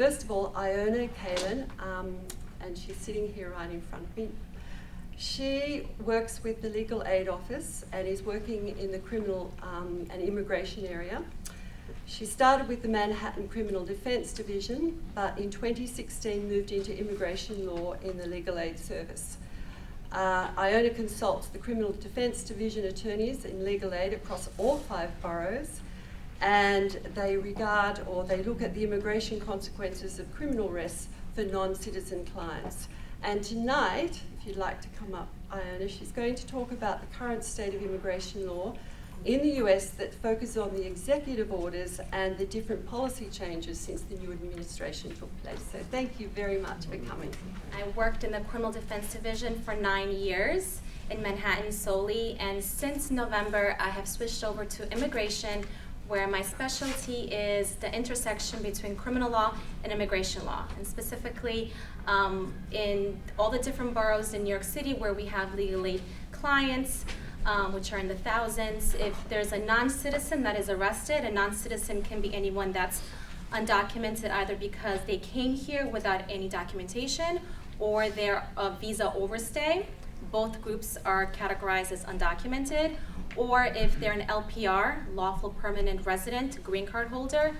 First of all, Ioana Calin, and she's sitting here right in front of me. She works with the Legal Aid Office and is working in the criminal and immigration area. She started with the Manhattan Criminal Defence Division, but in 2016 moved into immigration law in the Legal Aid Service. Ioana consults the Criminal Defence Division attorneys in legal aid across all 5 boroughs, and they regard or they look at the immigration consequences of criminal arrests for non-citizen clients. And tonight, if you'd like to come up, Ioana, she's going to talk about the current state of immigration law in the US that focuses on the executive orders and the different policy changes since the new administration took place. So thank you very much for coming. I worked in the Criminal Defense Division for 9 years in Manhattan solely, and since November I have switched over to immigration, where my specialty is the intersection between criminal law and immigration law, and specifically in all the different boroughs in New York City where we have legal aid clients, which are in the thousands. If there's a non-citizen that is arrested, a non-citizen can be anyone that's undocumented either because they came here without any documentation or they're a visa overstay. Both groups are categorized as undocumented. Or if they're an LPR, lawful permanent resident, green card holder.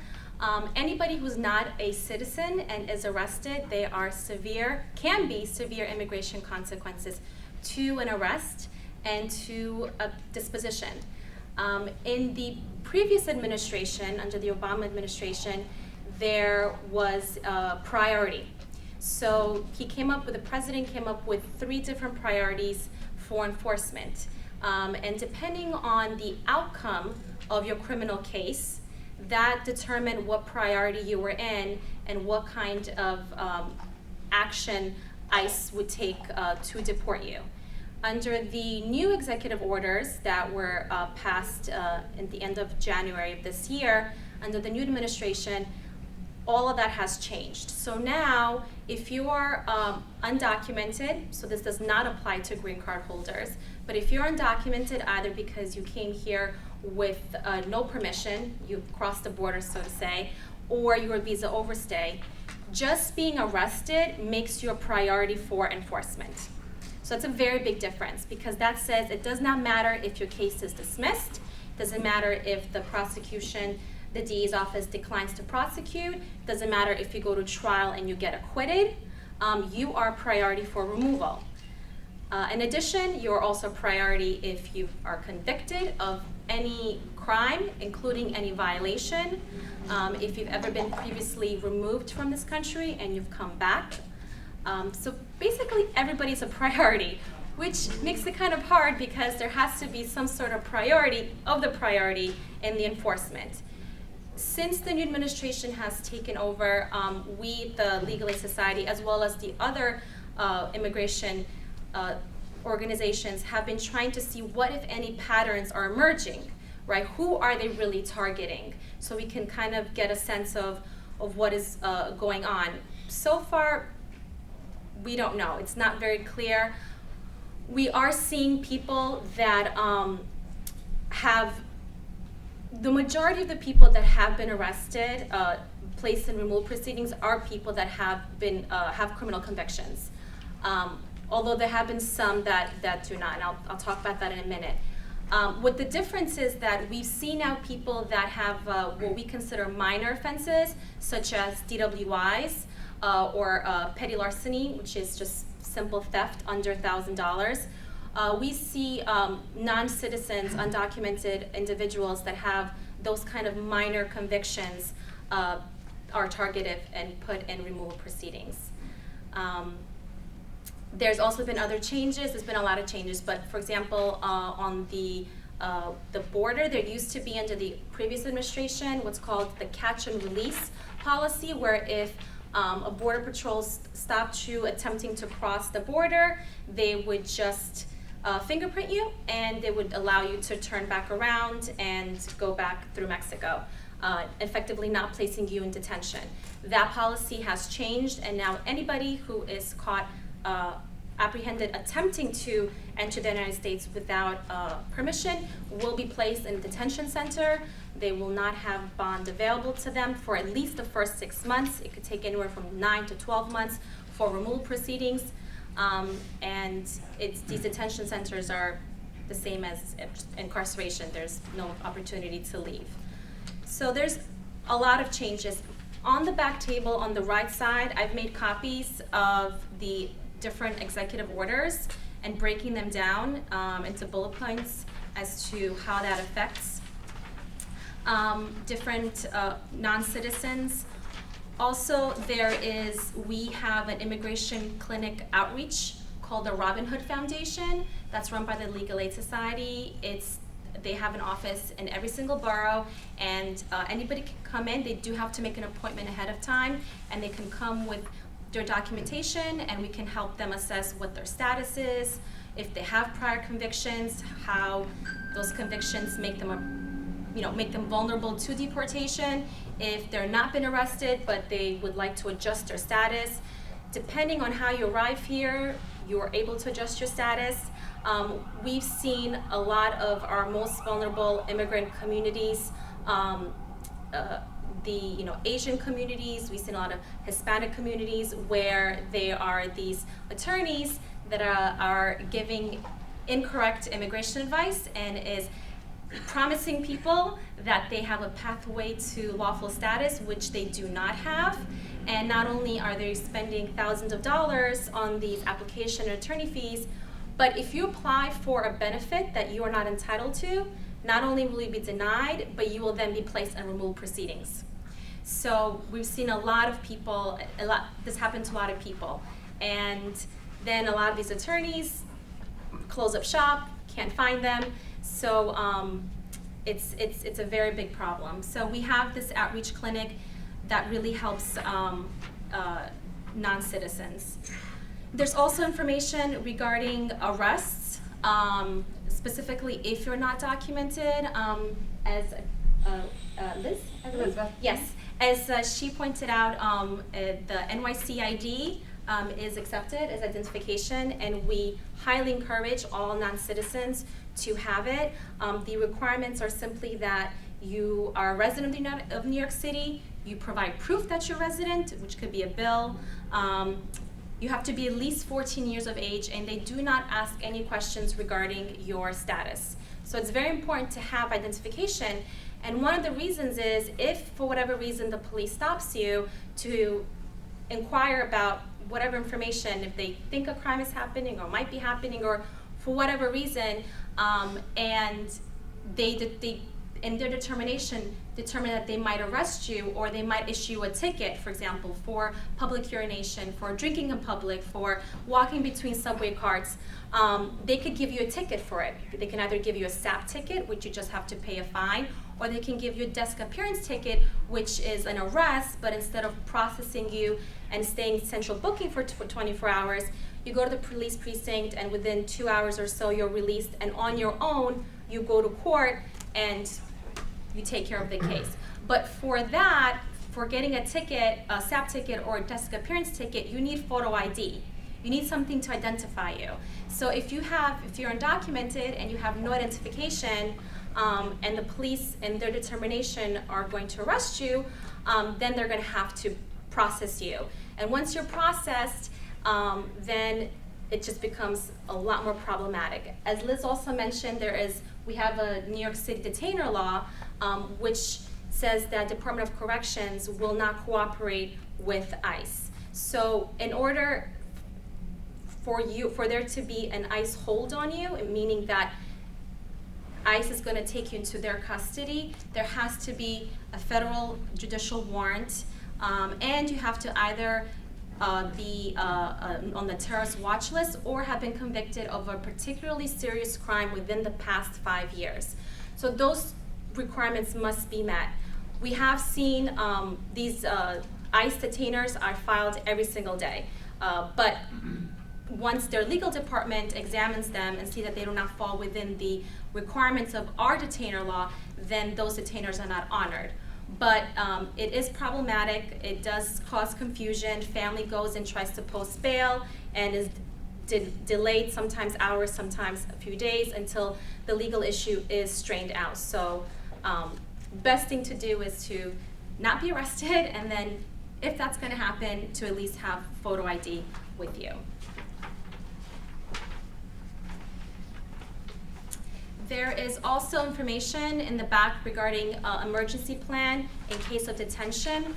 Anybody who's not a citizen and is arrested, they are can be severe immigration consequences to an arrest and to a disposition. In the previous administration, under the Obama administration, there was a priority. So the president came up with 3 different priorities for enforcement. And depending on the outcome of your criminal case, that determined what priority you were in and what kind of action ICE would take to deport you. Under the new executive orders that were passed at the end of January of this year, under the new administration, all of that has changed. So now, if you are undocumented, so this does not apply to green card holders, but if you're undocumented either because you came here with no permission, you crossed the border, so to say, or you're a visa overstay, just being arrested makes you a priority for enforcement. So it's a very big difference, because that says it does not matter if your case is dismissed, it doesn't matter if the prosecution, the DA's office declines to prosecute, doesn't matter if you go to trial and you get acquitted, you are a priority for removal. In addition, you're also a priority if you are convicted of any crime, including any violation, if you've ever been previously removed from this country and you've come back. So basically everybody's a priority, which makes it kind of hard because there has to be some sort of priority in the enforcement. Since the new administration has taken over, we, the Legal Aid Society, as well as the other immigration organizations, have been trying to see what, if any, patterns are emerging, right? Who are they really targeting? So we can kind of get a sense of what is going on. So far, we don't know. It's not very clear. We are seeing people that the majority of the people that have been arrested, placed in removal proceedings, are people that have criminal convictions. Although there have been some that do not, and I'll talk about that in a minute. What the difference is that we've seen now people that have what we consider minor offenses, such as DWIs or petty larceny, which is just simple theft under $1,000. We see non-citizens, undocumented individuals that have those kind of minor convictions are targeted and put in removal proceedings. There's also been other changes. There's been a lot of changes, but for example, on the border, there used to be under the previous administration what's called the catch and release policy, where if a border patrol stopped you attempting to cross the border, they would just fingerprint you and they would allow you to turn back around and go back through Mexico, effectively not placing you in detention. That policy has changed, and now anybody who is caught apprehended attempting to enter the United States without permission will be placed in a detention center. They will not have bond available to them for at least the first 6 months. It could take anywhere from 9 to 12 months for removal proceedings. And these detention centers are the same as incarceration. There's no opportunity to leave. So there's a lot of changes. On the back table on the right side, I've made copies of the different executive orders and breaking them down into bullet points as to how that affects different non-citizens. Also, we have an immigration clinic outreach called the Robin Hood Foundation that's run by the Legal Aid Society. They have an office in every single borough, and anybody can come in. They do have to make an appointment ahead of time, and they can come with their documentation, and we can help them assess what their status is, if they have prior convictions, how those convictions make them vulnerable to deportation, if they're not been arrested but they would like to adjust their status. Depending on how you arrive here, you are able to adjust your status. We've seen a lot of our most vulnerable immigrant communities, the Asian communities. We've seen a lot of Hispanic communities where there are these attorneys that are giving incorrect immigration advice and is promising people that they have a pathway to lawful status, which they do not have. And not only are they spending thousands of dollars on these application and attorney fees, but if you apply for a benefit that you are not entitled to, not only will you be denied, but you will then be placed in removal proceedings. So we've seen a lot of people, this happened to a lot of people. And then a lot of these attorneys close up shop, can't find them. So it's a very big problem. So we have this outreach clinic that really helps non-citizens. There's also information regarding arrests, specifically if you're not documented, as Liz? Elizabeth. Yes, as she pointed out, the NYC ID is accepted as identification, and we highly encourage all non-citizens to have it. The requirements are simply that you are a resident of New York City, you provide proof that you're a resident, which could be a bill. You have to be at least 14 years of age, and they do not ask any questions regarding your status. So it's very important to have identification. And one of the reasons is if, for whatever reason, the police stops you to inquire about whatever information, if they think a crime is happening or might be happening, or for whatever reason, and they in their determination determine that they might arrest you or they might issue a ticket, for example, for public urination, for drinking in public, for walking between subway carts, they could give you a ticket for it. They can either give you a SAP ticket, which you just have to pay a fine, or they can give you a desk appearance ticket, which is an arrest, but instead of processing you and staying central booking for 24 hours, you go to the police precinct, and within 2 hours or so you're released, and on your own you go to court and you take care of the case. But for that, for getting a ticket, a SAP ticket or a desk appearance ticket, you need photo ID. You need something to identify you. So if you're undocumented and you have no identification, and the police in their determination are going to arrest you, then they're going to have to process you. And once you're processed, then it just becomes a lot more problematic. As Liz also mentioned, we have a New York City detainer law, which says that Department of Corrections will not cooperate with ICE. So in order for there to be an ICE hold on you, meaning that ICE is going to take you into their custody, there has to be a federal judicial warrant, and you have to either be on the terrorist watch list or have been convicted of a particularly serious crime within the past 5 years. So those requirements must be met. We have seen these ICE detainers are filed every single day, but once their legal department examines them and see that they do not fall within the requirements of our detainer law, then those detainers are not honored. But it is problematic. It does cause confusion. Family goes and tries to post bail and is delayed, sometimes hours, sometimes a few days, until the legal issue is strained out. So best thing to do is to not be arrested, and then if that's going to happen, to at least have photo ID with you. There is also information in the back regarding emergency plan in case of detention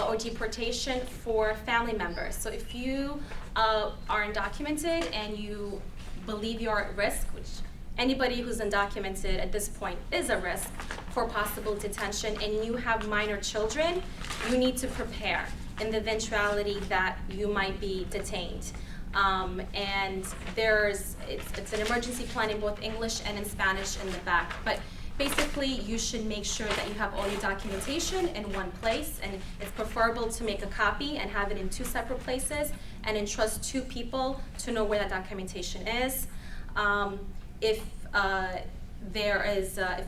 or deportation for family members. So if you are undocumented and you believe you're at risk, which anybody who's undocumented at this point is a risk for possible detention, and you have minor children, you need to prepare in the eventuality that you might be detained. And it's an emergency plan in both English and in Spanish in the back. But basically, you should make sure that you have all your documentation in one place, and it's preferable to make a copy and have it in 2 separate places and entrust 2 people to know where that documentation is. If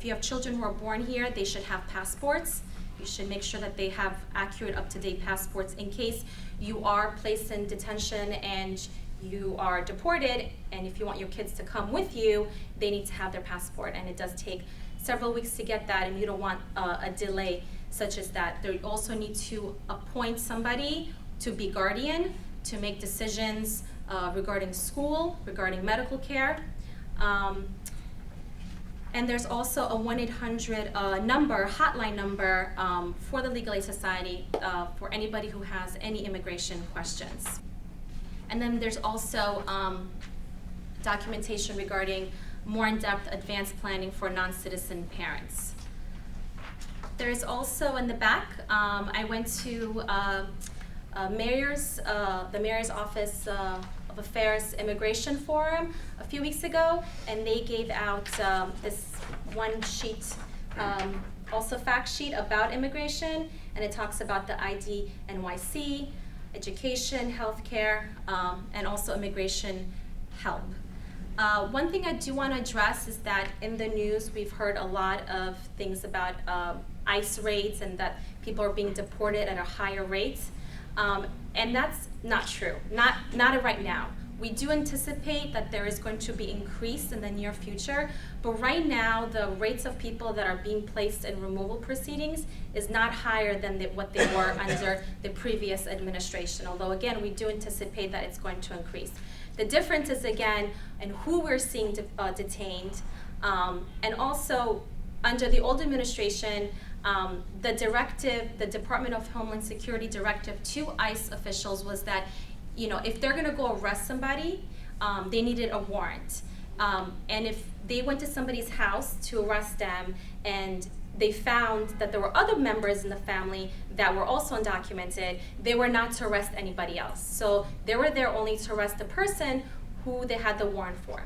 you have children who are born here, they should have passports. You should make sure that they have accurate, up-to-date passports in case you are placed in detention and you are deported, and if you want your kids to come with you, they need to have their passport, and it does take several weeks to get that, and you don't want a delay such as that. They also need to appoint somebody to be guardian, to make decisions regarding school, regarding medical care. And there's also a 1-800 hotline number for the Legal Aid Society for anybody who has any immigration questions. And then there's also documentation regarding more in-depth advanced planning for non-citizen parents. There's also in the back, I went to the Mayor's Office of Affairs Immigration Forum a few weeks ago, and they gave out this one sheet, also fact sheet about immigration, and it talks about the ID NYC, education, healthcare, and also immigration help. One thing I do want to address is that in the news we've heard a lot of things about ICE raids and that people are being deported at a higher rate. And that's not true, not right now. We do anticipate that there is going to be increase in the near future, but right now the rates of people that are being placed in removal proceedings is not higher than what they were under the previous administration, although again we do anticipate that it's going to increase. The difference is again in who we're seeing detained, and also under the old administration, the Department of Homeland Security directive to ICE officials was that, if they're going to go arrest somebody, they needed a warrant. And if they went to somebody's house to arrest them and they found that there were other members in the family that were also undocumented, they were not to arrest anybody else. So they were there only to arrest the person who they had the warrant for.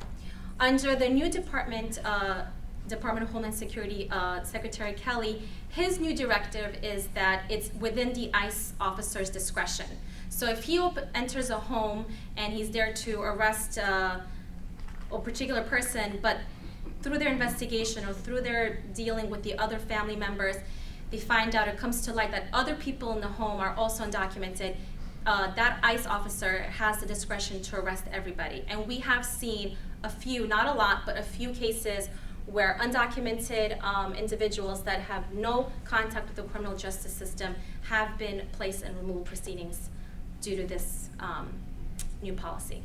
Under the new Department of Homeland Security Secretary Kelly, his new directive is that it's within the ICE officer's discretion. So if he enters a home and he's there to arrest a particular person, but through their investigation or through their dealing with the other family members, they find out, it comes to light that other people in the home are also undocumented, that ICE officer has the discretion to arrest everybody. And we have seen a few, not a lot, but a few cases where undocumented individuals that have no contact with the criminal justice system have been placed in removal proceedings due to this new policy.